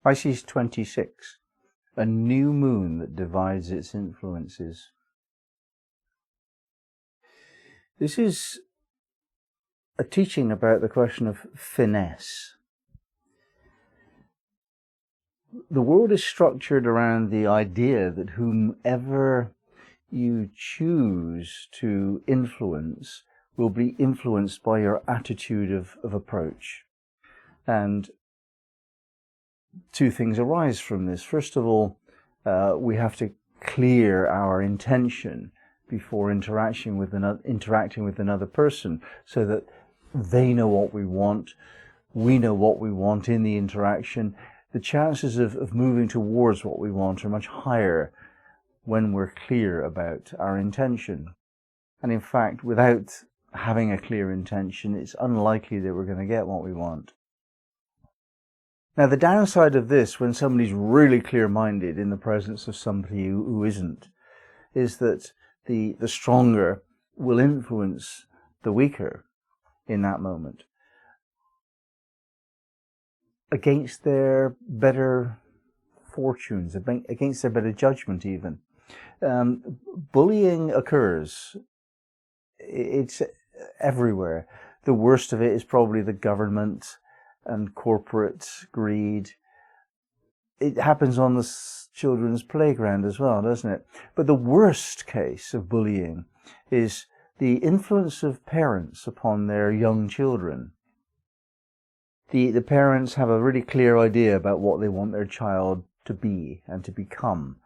Pisces 26, a new moon that divides its influences. This is a teaching about the question of finesse. The world is structured around the idea that whomever you choose to influence will be influenced by your attitude of approach. And two things arise from this. First of all, we have to clear our intention before interacting with another person, so that they know what we want, we know what we want in the interaction. The chances of moving towards what we want are much higher when we're clear about our intention. And in fact, without having a clear intention, it's unlikely that we're going to get what we want. Now, the downside of this, when somebody's really clear-minded in the presence of somebody who isn't, is that the stronger will influence the weaker in that moment against their better fortunes, against their better judgment even. Bullying occurs. It's everywhere. The worst of it is probably the government and corporate greed. It happens on the children's playground as well, doesn't it? But the worst case of bullying is the influence of parents upon their young children. The parents have a really clear idea about what they want their child to be and to become.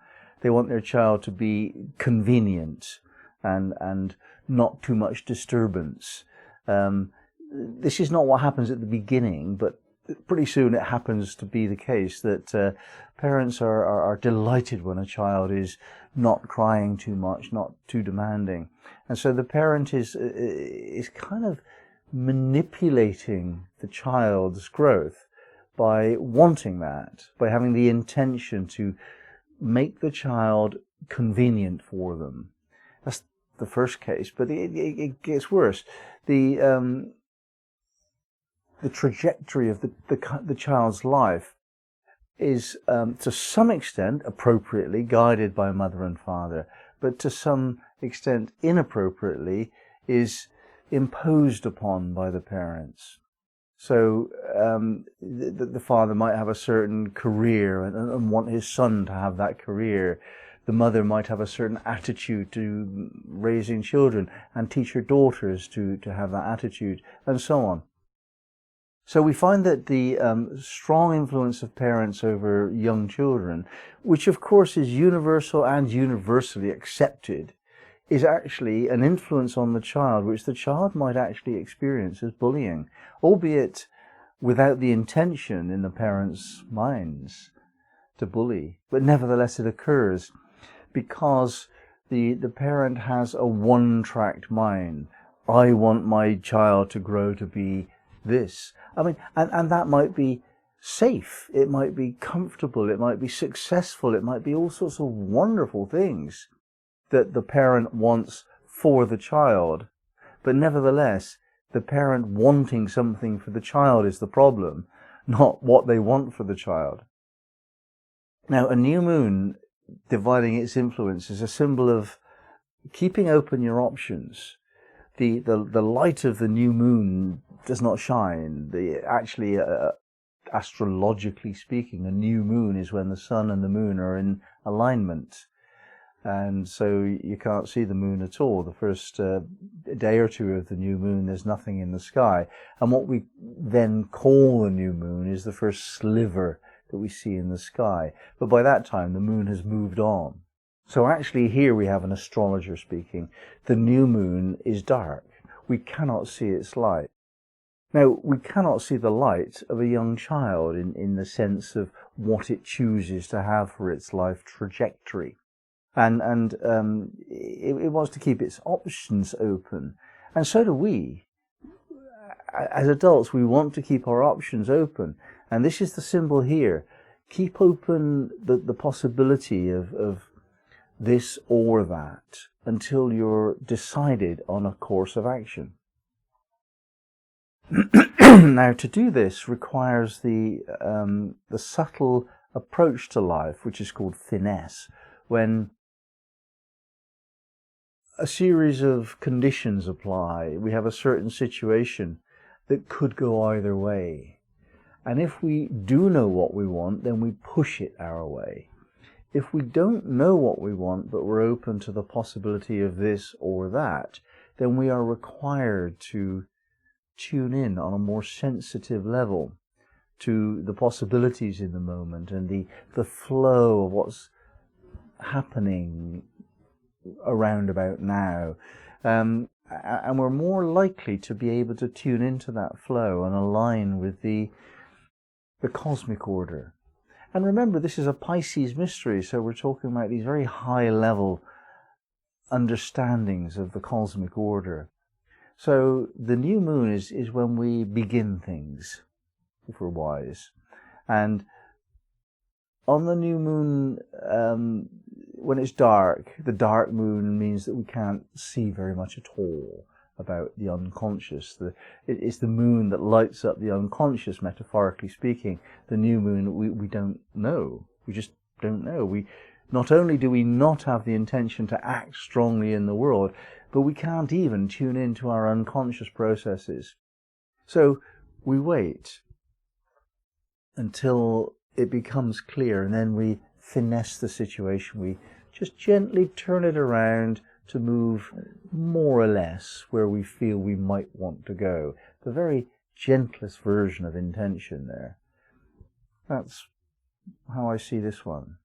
They want their child to be convenient and not too much disturbance. This is not what happens at the beginning, but pretty soon it happens to be the case that parents are delighted when a child is not crying too much, not too demanding. And so the parent is kind of manipulating the child's growth by wanting that, by having the intention to make the child convenient for them. That's the first case, but it gets worse. The trajectory of the child's life is to some extent appropriately guided by mother and father, but to some extent inappropriately is imposed upon by the parents. So the father might have a certain career and want his son to have that career. The mother might have a certain attitude to raising children and teach her daughters to have that attitude, and so on. So we find that the strong influence of parents over young children, which of course is universal and universally accepted, is actually an influence on the child which the child might actually experience as bullying, albeit without the intention in the parents' minds to bully. But nevertheless it occurs because the parent has a one-tracked mind. I want my child to grow to be this. I mean, and that might be safe, it might be comfortable, it might be successful, it might be all sorts of wonderful things that the parent wants for the child. But nevertheless, the parent wanting something for the child is the problem, not what they want for the child. Now, a new moon dividing its influence is a symbol of keeping open your options. The light of the new moon does not shine. Actually, astrologically speaking, a new moon is when the sun and the moon are in alignment. And so you can't see the moon at all. The first day or two of the new moon, there's nothing in the sky. And what we then call the new moon is the first sliver that we see in the sky. But by that time, the moon has moved on. So actually here we have an astrologer speaking. The new moon is dark. We cannot see its light. Now, we cannot see the light of a young child in the sense of what it chooses to have for its life trajectory. And it wants to keep its options open. And so do we. As adults, we want to keep our options open. And this is the symbol here. Keep open the possibility of this or that until you're decided on a course of action. Now, to do this requires the subtle approach to life, which is called finesse, when a series of conditions apply. We have a certain situation that could go either way. And if we do know what we want, then we push it our way. If we don't know what we want, but we're open to the possibility of this or that, then we are required to tune in on a more sensitive level to the possibilities in the moment and the flow of what's happening around about now. And we're more likely to be able to tune into that flow and align with the cosmic order. And remember, this is a Pisces mystery, so we're talking about these very high-level understandings of the cosmic order. So the new moon is when we begin things, if we're wise. And on the new moon, when it's dark, the dark moon means that we can't see very much at all about the unconscious. It's the moon that lights up the unconscious, metaphorically speaking. The new moon, we don't know. We just don't know. Not only do we not have the intention to act strongly in the world, but we can't even tune into our unconscious processes. So we wait until it becomes clear, and then we finesse the situation. We just gently turn it around to move more or less where we feel we might want to go. The very gentlest version of intention there. That's how I see this one.